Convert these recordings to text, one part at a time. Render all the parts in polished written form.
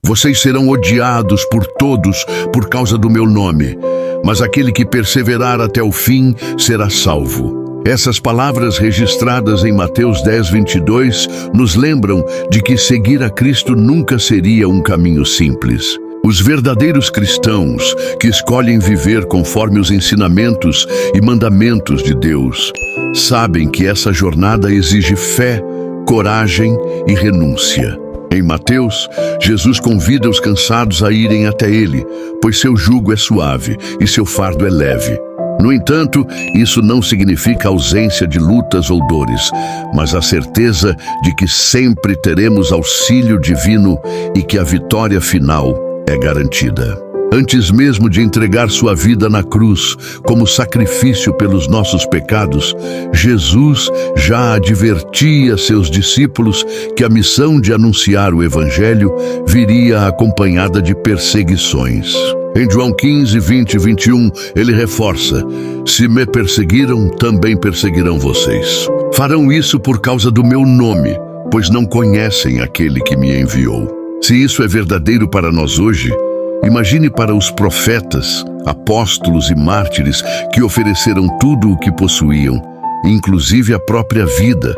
Vocês serão odiados por todos por causa do meu nome, mas aquele que perseverar até o fim será salvo. Essas palavras registradas em Mateus 10:22 nos lembram de que seguir a Cristo nunca seria um caminho simples. Os verdadeiros cristãos, que escolhem viver conforme os ensinamentos e mandamentos de Deus, sabem que essa jornada exige fé, coragem e renúncia. Em Mateus, Jesus convida os cansados a irem até Ele, pois seu jugo é suave e seu fardo é leve. No entanto, isso não significa ausência de lutas ou dores, mas a certeza de que sempre teremos auxílio divino e que a vitória final é garantida. Antes mesmo de entregar sua vida na cruz como sacrifício pelos nossos pecados, Jesus já advertia seus discípulos que a missão de anunciar o Evangelho viria acompanhada de perseguições. Em João 15, 20 e 21, ele reforça: se me perseguiram, também perseguirão vocês. Farão isso por causa do meu nome, pois não conhecem aquele que me enviou. Se isso é verdadeiro para nós hoje, imagine para os profetas, apóstolos e mártires que ofereceram tudo o que possuíam, inclusive a própria vida,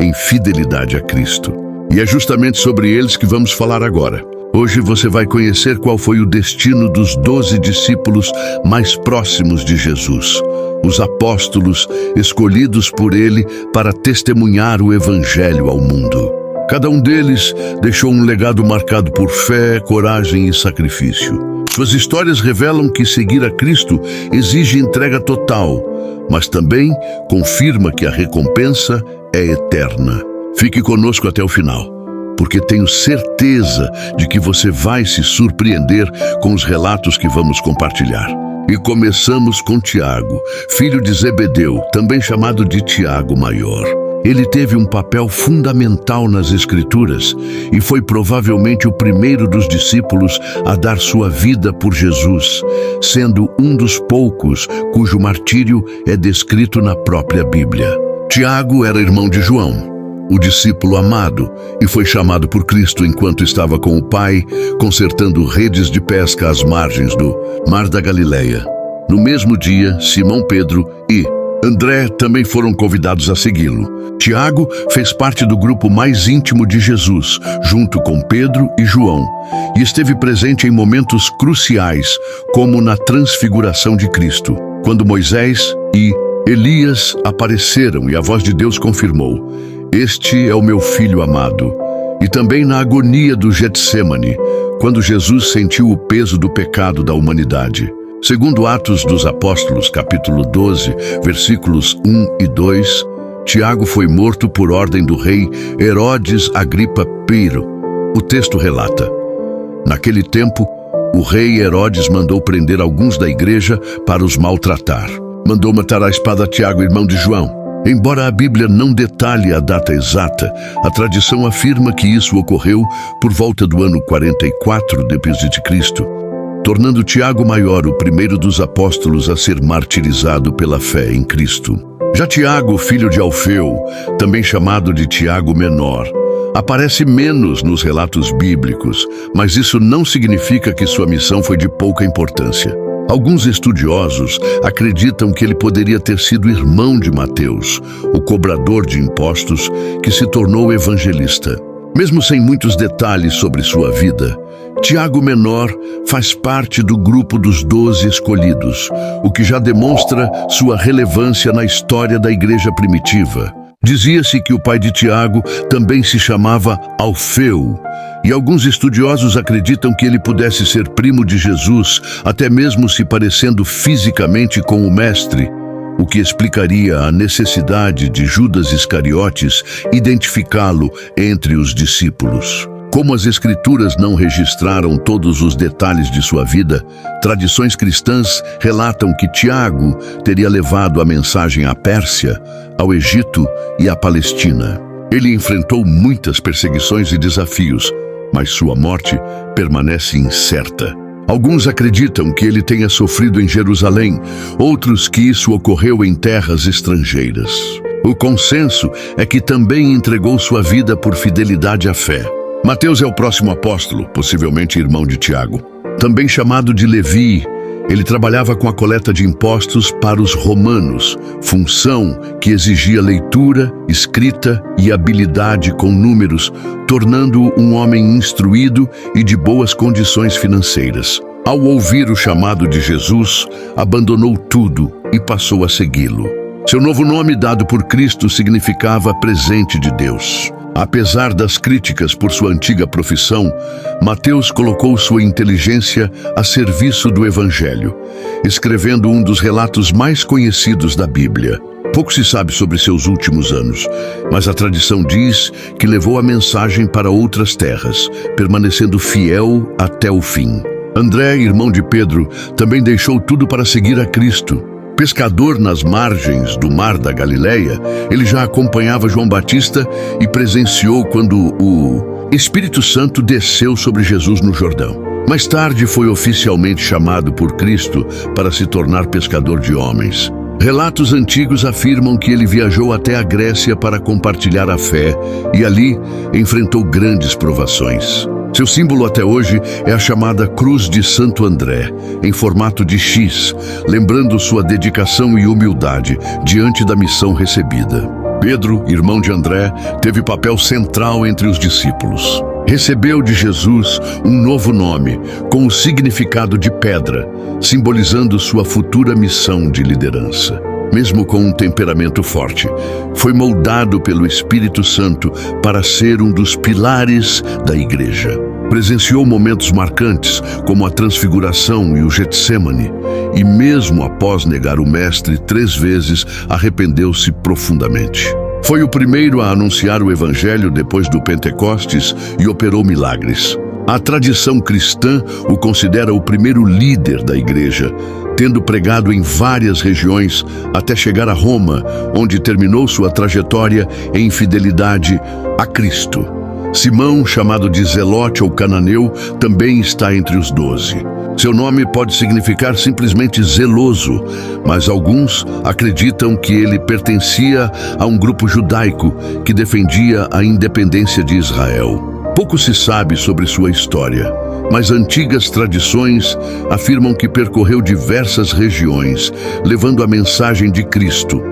em fidelidade a Cristo. E é justamente sobre eles que vamos falar agora. Hoje você vai conhecer qual foi o destino dos 12 discípulos mais próximos de Jesus, os apóstolos escolhidos por ele para testemunhar o Evangelho ao mundo. Cada um deles deixou um legado marcado por fé, coragem e sacrifício. Suas histórias revelam que seguir a Cristo exige entrega total, mas também confirma que a recompensa é eterna. Fique conosco até o final, porque tenho certeza de que você vai se surpreender com os relatos que vamos compartilhar. E começamos com Tiago, filho de Zebedeu, também chamado de Tiago Maior. Ele teve um papel fundamental nas Escrituras e foi provavelmente o primeiro dos discípulos a dar sua vida por Jesus, sendo um dos poucos cujo martírio é descrito na própria Bíblia. Tiago era irmão de João, o discípulo amado, e foi chamado por Cristo enquanto estava com o Pai, consertando redes de pesca às margens do Mar da Galileia. No mesmo dia, Simão Pedro e André também foram convidados a segui-lo. Tiago fez parte do grupo mais íntimo de Jesus, junto com Pedro e João, e esteve presente em momentos cruciais, como na transfiguração de Cristo, quando Moisés e Elias apareceram e a voz de Deus confirmou: "Este é o meu filho amado." E também na agonia do Getsêmani, quando Jesus sentiu o peso do pecado da humanidade. Segundo Atos dos Apóstolos, capítulo 12, versículos 1 e 2, Tiago foi morto por ordem do rei Herodes Agripa I. O texto relata: naquele tempo, o rei Herodes mandou prender alguns da igreja para os maltratar. Mandou matar à espada Tiago, irmão de João. Embora a Bíblia não detalhe a data exata, a tradição afirma que isso ocorreu por volta do ano 44 d.C., tornando Tiago Maior o primeiro dos apóstolos a ser martirizado pela fé em Cristo. Já Tiago, filho de Alfeu, também chamado de Tiago Menor, aparece menos nos relatos bíblicos, mas isso não significa que sua missão foi de pouca importância. Alguns estudiosos acreditam que ele poderia ter sido irmão de Mateus, o cobrador de impostos que se tornou evangelista. Mesmo sem muitos detalhes sobre sua vida, Tiago Menor faz parte do grupo dos 12 escolhidos, o que já demonstra sua relevância na história da igreja primitiva. Dizia-se que o pai de Tiago também se chamava Alfeu, e alguns estudiosos acreditam que ele pudesse ser primo de Jesus, até mesmo se parecendo fisicamente com o mestre, o que explicaria a necessidade de Judas Iscariotes identificá-lo entre os discípulos. Como as Escrituras não registraram todos os detalhes de sua vida, tradições cristãs relatam que Tiago teria levado a mensagem à Pérsia, ao Egito e à Palestina. Ele enfrentou muitas perseguições e desafios, mas sua morte permanece incerta. Alguns acreditam que ele tenha sofrido em Jerusalém, outros que isso ocorreu em terras estrangeiras. O consenso é que também entregou sua vida por fidelidade à fé. Mateus é o próximo apóstolo, possivelmente irmão de Tiago. Também chamado de Levi, ele trabalhava com a coleta de impostos para os romanos, função que exigia leitura, escrita e habilidade com números, tornando-o um homem instruído e de boas condições financeiras. Ao ouvir o chamado de Jesus, abandonou tudo e passou a segui-lo. Seu novo nome dado por Cristo significava presente de Deus. Apesar das críticas por sua antiga profissão, Mateus colocou sua inteligência a serviço do Evangelho, escrevendo um dos relatos mais conhecidos da Bíblia. Pouco se sabe sobre seus últimos anos, mas a tradição diz que levou a mensagem para outras terras, permanecendo fiel até o fim. André, irmão de Pedro, também deixou tudo para seguir a Cristo. Pescador nas margens do Mar da Galileia, ele já acompanhava João Batista e presenciou quando o Espírito Santo desceu sobre Jesus no Jordão. Mais tarde foi oficialmente chamado por Cristo para se tornar pescador de homens. Relatos antigos afirmam que ele viajou até a Grécia para compartilhar a fé e ali enfrentou grandes provações. Seu símbolo até hoje é a chamada Cruz de Santo André, em formato de X, lembrando sua dedicação e humildade diante da missão recebida. Pedro, irmão de André, teve papel central entre os discípulos. Recebeu de Jesus um novo nome, com o significado de pedra, simbolizando sua futura missão de liderança. Mesmo com um temperamento forte, foi moldado pelo Espírito Santo para ser um dos pilares da igreja. Presenciou momentos marcantes, como a Transfiguração e o Getsêmani, e mesmo após negar o Mestre 3 vezes, arrependeu-se profundamente. Foi o primeiro a anunciar o Evangelho depois do Pentecostes e operou milagres. A tradição cristã o considera o primeiro líder da igreja, tendo pregado em várias regiões até chegar a Roma, onde terminou sua trajetória em fidelidade a Cristo. Simão, chamado de Zelote ou Cananeu, também está entre os 12. Seu nome pode significar simplesmente zeloso, mas alguns acreditam que ele pertencia a um grupo judaico que defendia a independência de Israel. Pouco se sabe sobre sua história, mas antigas tradições afirmam que percorreu diversas regiões, levando a mensagem de Cristo.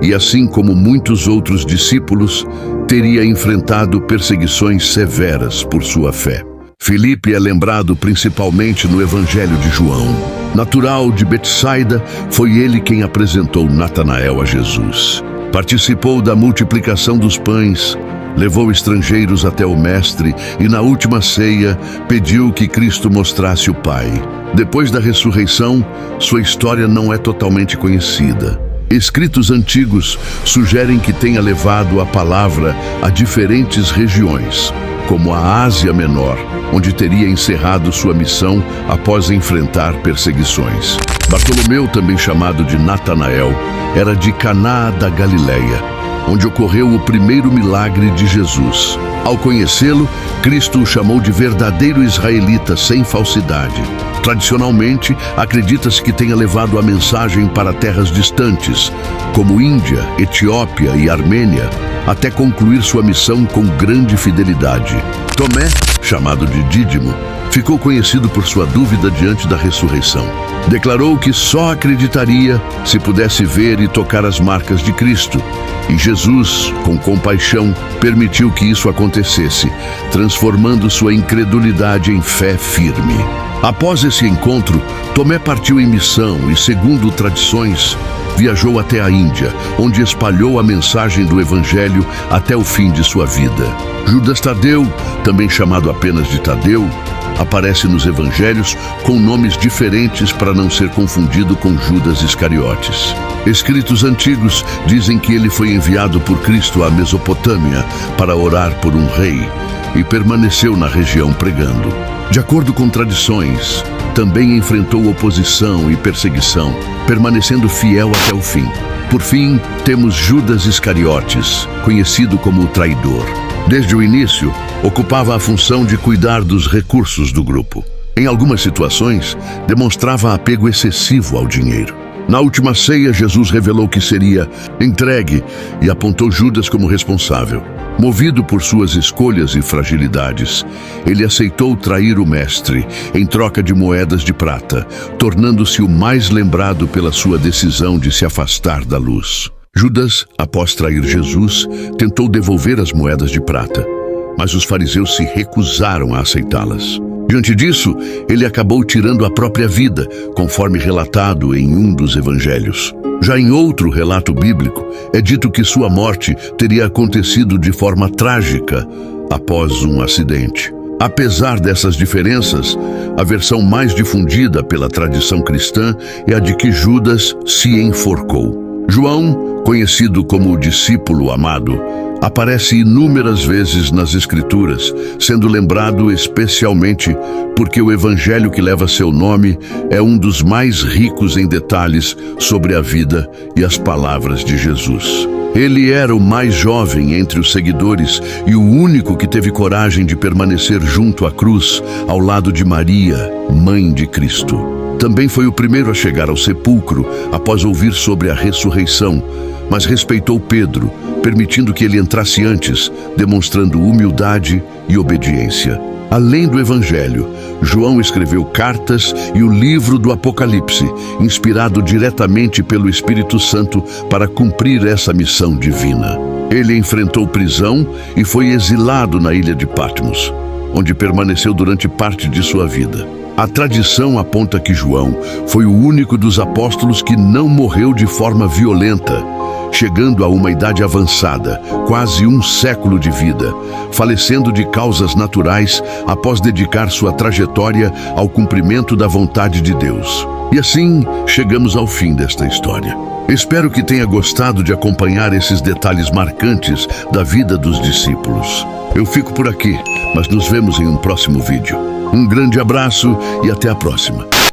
E assim como muitos outros discípulos, teria enfrentado perseguições severas por sua fé. Filipe é lembrado principalmente no Evangelho de João. Natural de Betsaida, foi ele quem apresentou Natanael a Jesus. Participou da multiplicação dos pães, levou estrangeiros até o Mestre e, na última ceia, pediu que Cristo mostrasse o Pai. Depois da ressurreição, sua história não é totalmente conhecida. Escritos antigos sugerem que tenha levado a palavra a diferentes regiões, como a Ásia Menor, onde teria encerrado sua missão após enfrentar perseguições. Bartolomeu, também chamado de Natanael, era de Caná da Galileia, onde ocorreu o primeiro milagre de Jesus. Ao conhecê-lo, Cristo o chamou de verdadeiro israelita sem falsidade. Tradicionalmente, acredita-se que tenha levado a mensagem para terras distantes, como Índia, Etiópia e Armênia, até concluir sua missão com grande fidelidade. Tomé, chamado de Dídimo, ficou conhecido por sua dúvida diante da ressurreição. Declarou que só acreditaria se pudesse ver e tocar as marcas de Cristo. E Jesus, com compaixão, permitiu que isso acontecesse, transformando sua incredulidade em fé firme. Após esse encontro, Tomé partiu em missão e, segundo tradições, viajou até a Índia, onde espalhou a mensagem do Evangelho até o fim de sua vida. Judas Tadeu, também chamado apenas de Tadeu, aparece nos Evangelhos com nomes diferentes para não ser confundido com Judas Iscariotes. Escritos antigos dizem que ele foi enviado por Cristo à Mesopotâmia para orar por um rei e permaneceu na região pregando. De acordo com tradições, também enfrentou oposição e perseguição, permanecendo fiel até o fim. Por fim, temos Judas Iscariotes, conhecido como o traidor. Desde o início, ocupava a função de cuidar dos recursos do grupo. Em algumas situações, demonstrava apego excessivo ao dinheiro. Na última ceia, Jesus revelou que seria entregue e apontou Judas como responsável. Movido por suas escolhas e fragilidades, ele aceitou trair o mestre em troca de moedas de prata, tornando-se o mais lembrado pela sua decisão de se afastar da luz. Judas, após trair Jesus, tentou devolver as moedas de prata, mas os fariseus se recusaram a aceitá-las. Diante disso, ele acabou tirando a própria vida, conforme relatado em um dos evangelhos. Já em outro relato bíblico, é dito que sua morte teria acontecido de forma trágica após um acidente. Apesar dessas diferenças, a versão mais difundida pela tradição cristã é a de que Judas se enforcou. João, conhecido como o discípulo amado, aparece inúmeras vezes nas Escrituras, sendo lembrado especialmente porque o evangelho que leva seu nome é um dos mais ricos em detalhes sobre a vida e as palavras de Jesus. Ele era o mais jovem entre os seguidores e o único que teve coragem de permanecer junto à cruz, ao lado de Maria, mãe de Cristo. Também foi o primeiro a chegar ao sepulcro após ouvir sobre a ressurreição, mas respeitou Pedro, permitindo que ele entrasse antes, demonstrando humildade e obediência. Além do Evangelho, João escreveu cartas e o livro do Apocalipse, inspirado diretamente pelo Espírito Santo para cumprir essa missão divina. Ele enfrentou prisão e foi exilado na ilha de Patmos, onde permaneceu durante parte de sua vida. A tradição aponta que João foi o único dos apóstolos que não morreu de forma violenta, chegando a uma idade avançada, quase um século de vida, falecendo de causas naturais após dedicar sua trajetória ao cumprimento da vontade de Deus. E assim, chegamos ao fim desta história. Espero que tenha gostado de acompanhar esses detalhes marcantes da vida dos discípulos. Eu fico por aqui, mas nos vemos em um próximo vídeo. Um grande abraço e até a próxima.